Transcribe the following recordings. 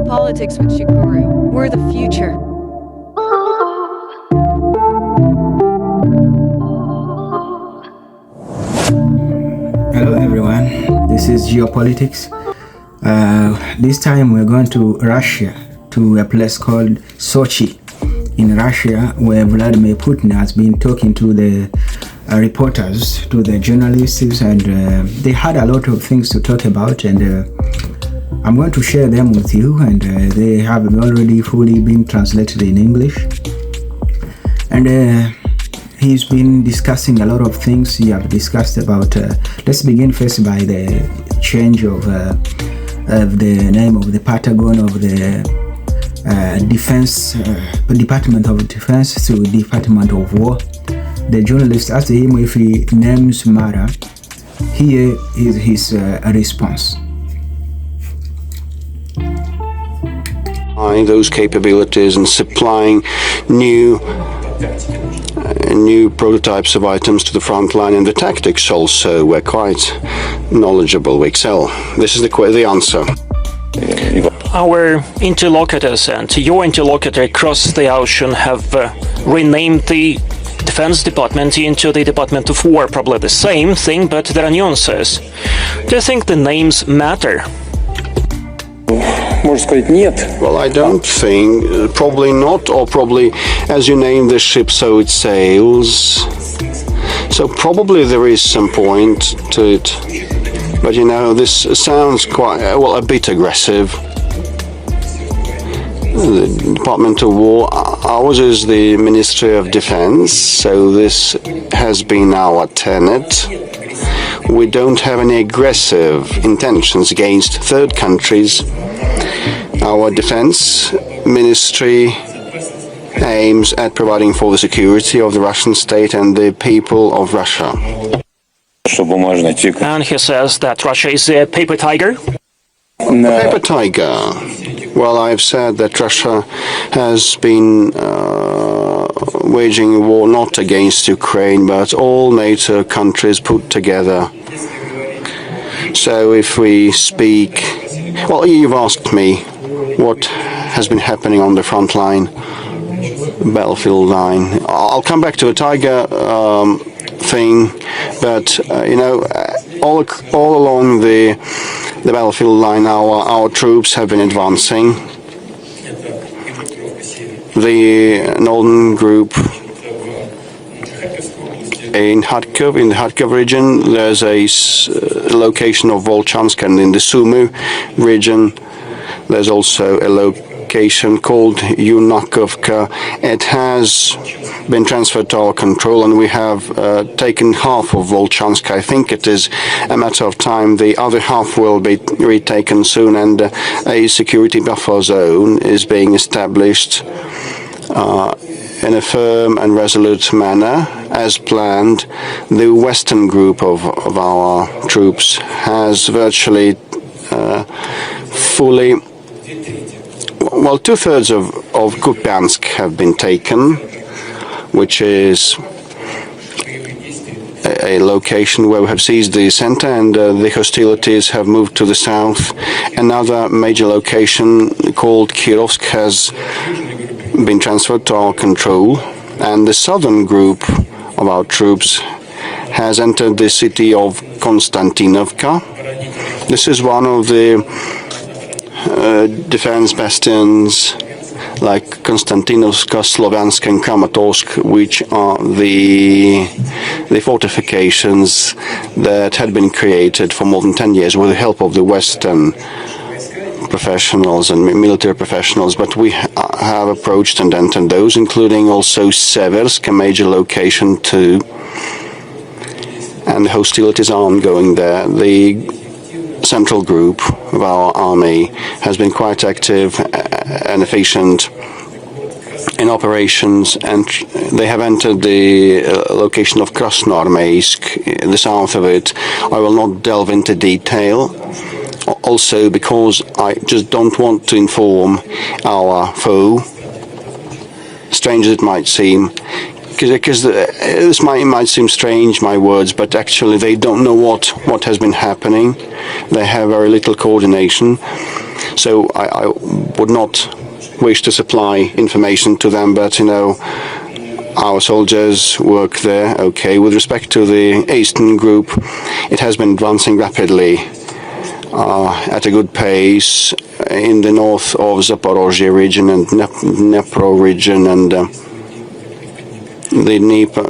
Geopolitics with Shukuru. We're the future. Hello everyone, this is Geopolitics. This time we're going to Russia, to a place called Sochi in Russia, where Vladimir Putin has been talking to the reporters, to the journalists, and they had a lot of things to talk about, and I'm going to share them with you, and they have already fully been translated in English. And he's been discussing a lot of things. He have discussed about, let's begin first by the change of the name of the Pentagon, of the Defense, Department of Defense to Department of War. The journalist asked him if names matter. Here is his response. Those capabilities and supplying new prototypes of items to the front line, and the tactics also were quite knowledgeable. We excel. This is the answer. Our interlocutors and your interlocutor across the ocean have renamed the Defense Department into the Department of War. Probably the same thing, but there are nuances. Do you think the names matter? Well, I don't think, probably not, or probably as you name the ship, so it sails. So probably there is some point to it. But you know, this sounds quite, well, a bit aggressive. The Department of War, ours is the Ministry of Defense, so this has been our tenet. We don't have any aggressive intentions against third countries. Our defense ministry aims at providing for the security of the Russian state and the people of Russia. And he says that Russia is a paper tiger? No. Paper tiger. Well, I've said that Russia has been waging war not against Ukraine, but all NATO countries put together. So if we speak... Well, you've asked me what has been happening on the front line, battlefield line. I'll come back to a tiger thing, but you know, all along the battlefield line, our troops have been advancing. The northern group in Kharkiv, in the Kharkiv region, there's a location of Volchanska, and in the Sumy region, there's also a location called Yunakovka. It has been transferred to our control, and we have taken half of Volchanska. I think it is a matter of time. The other half will be retaken soon, and a security buffer zone is being established in a firm and resolute manner, as planned. The western group of our troops has virtually fully... Well, two-thirds of Kupansk have been taken, which is a location where we have seized the center, and the hostilities have moved to the south. Another major location called Kirovsk has been transferred to our control, and the southern group of our troops has entered the city of Konstantinovka. This is one of the defense bastions like Konstantinovka, Sloviansk and Kramatorsk, which are the fortifications that had been created for more than 10 years with the help of the Western professionals and military professionals, but we have approached and entered those, including also Seversk, a major location too, and the hostilities are ongoing there. The central group of our army has been quite active and efficient in operations, and they have entered the location of Krasnoarmeysk, in the south of it. I will not delve into detail, also because I just don't want to inform our foe, strange as it might seem, because this might seem strange, my words, but actually they don't know what has been happening. They have very little coordination. So I would not wish to supply information to them, but our soldiers work there. Okay, with respect to the Eastern Group, it has been advancing rapidly at a good pace in the north of Zaporozhye region and Dnipro region, and the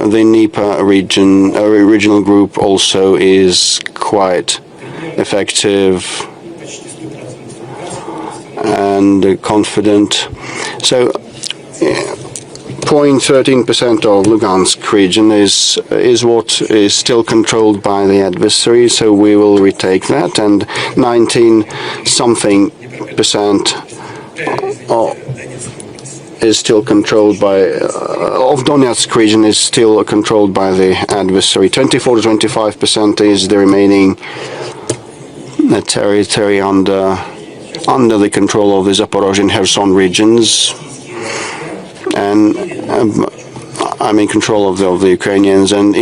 Dnieper region, regional group also is quite effective and confident. So 0.13% of Lugansk region is what is still controlled by the adversary, so we will retake that, and 19-something% is still controlled by of Donetsk region is still controlled by the adversary. 24 to 25% is the remaining territory under the control of the Zaporozhye and Kherson regions, and I'm in control of the Ukrainians, and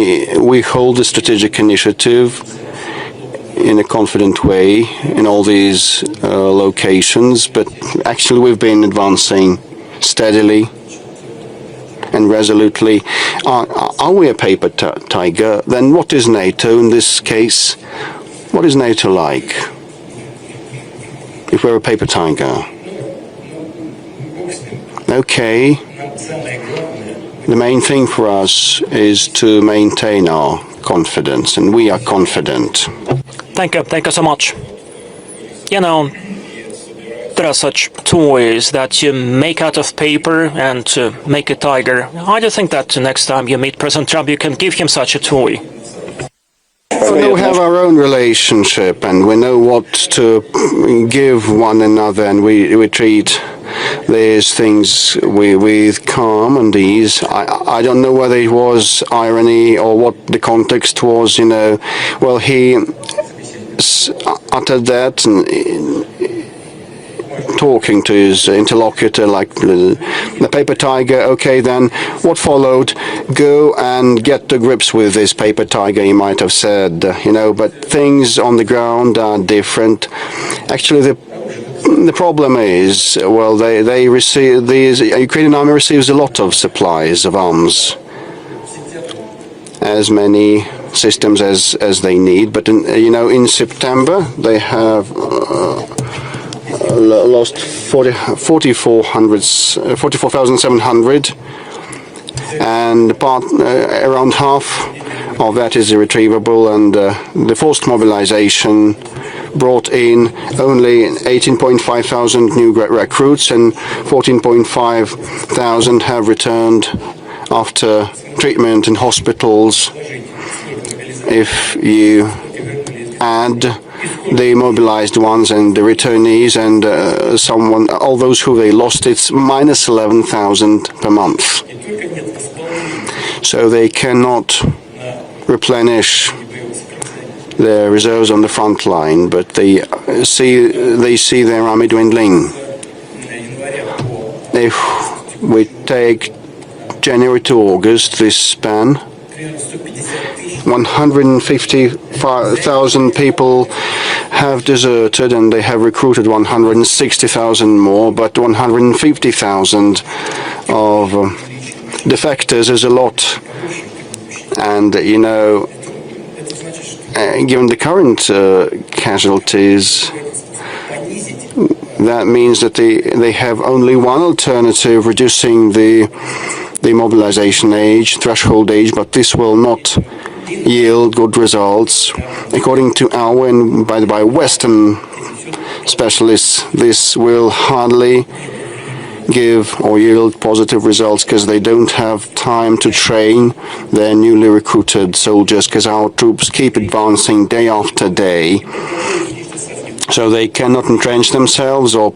we hold the strategic initiative in a confident way in all these locations, but actually we've been advancing steadily and resolutely. Are we a paper tiger? Then what is NATO in this case? What is NATO like if we're a paper tiger? Okay. The main thing for us is to maintain our confidence, and we are confident. Thank you so much. There are such toys that you make out of paper and make a tiger. I do think that next time you meet President Trump, you can give him such a toy. We have our own relationship, and we know what to give one another, and we treat these things with calm and ease. I don't know whether it was irony or what the context was, Well, he uttered that and talking to his interlocutor like the paper tiger. Okay, then what followed? Go and get to grips with this paper tiger, he might have said, but things on the ground are different. Actually, the problem is, well, they receive, the Ukrainian army receives a lot of supplies of arms, as many systems as they need, but in September they have lost 44,700, and around half of that is irretrievable, and the forced mobilization brought in only 18.5 thousand new recruits, and 14.5 thousand have returned after treatment in hospitals. If you add the mobilized ones and the returnees and all those who they lost, it's minus 11,000 per month. So they cannot replenish their reserves on the front line, but they see their army dwindling. If we take January to August, this span, 150,000 people have deserted, and they have recruited 160,000 more, but 150,000 of defectors is a lot. And, given the current casualties, that means that they have only one alternative, reducing the mobilization age, threshold age, but this will not yield good results. According to our and by Western specialists, this will hardly give or yield positive results, because they don't have time to train their newly recruited soldiers, because our troops keep advancing day after day. So they cannot entrench themselves or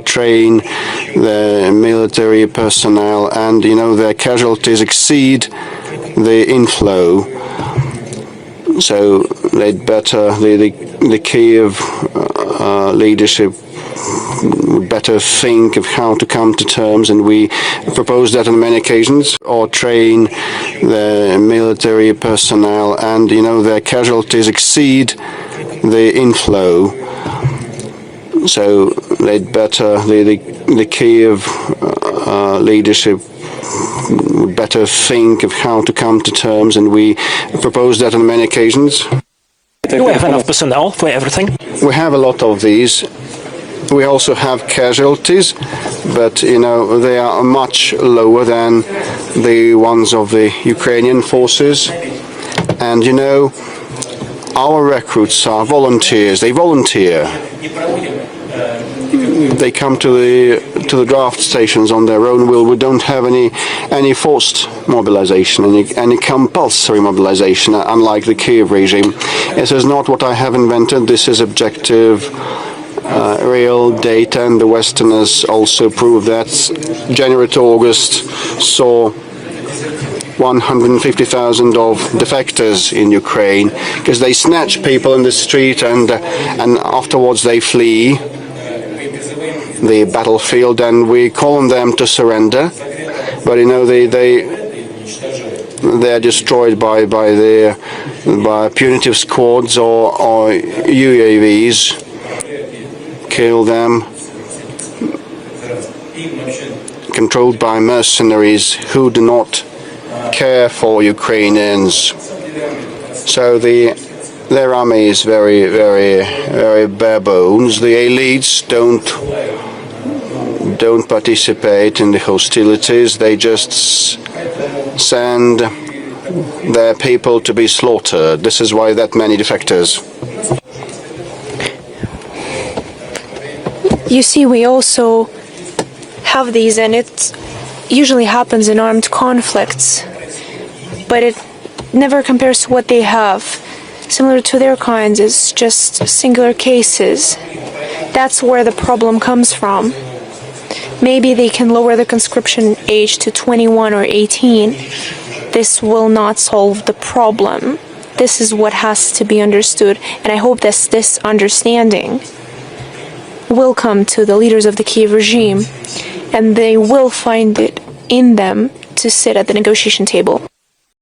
train their military personnel, and their casualties exceed the inflow. So they'd better the Kiev leadership would better think of how to come to terms, and we proposed that on many occasions, or train their military personnel, and their casualties exceed the inflow. So they'd better, the Kiev leadership would better think of how to come to terms, and we proposed that on many occasions. Do we have enough personnel for everything? We have a lot of these. We also have casualties, but they are much lower than the ones of the Ukrainian forces. And our recruits are volunteers. They volunteer. They come to the draft stations on their own will. We don't have any forced mobilization, any compulsory mobilization, unlike the Kiev regime. This is not what I have invented. This is objective, real data, and the Westerners also prove that. January to August saw 150,000 of defectors in Ukraine, because they snatch people in the street and afterwards they flee the battlefield, and we call on them to surrender, but they are destroyed by punitive squads or UAVs, kill them, controlled by mercenaries who do not care for Ukrainians. So their army is very, very, very bare bones. The elites don't participate in the hostilities. They just send their people to be slaughtered. This is why that many defectors. You see, we also have these, and it usually happens in armed conflicts, but it never compares to what they have. Similar to their kinds, it's just singular cases. That's where the problem comes from. Maybe they can lower the conscription age to 21 or 18. This will not solve the problem. This is what has to be understood, and I hope that this understanding will come to the leaders of the Kiev regime, and they will find it in them to sit at the negotiation table.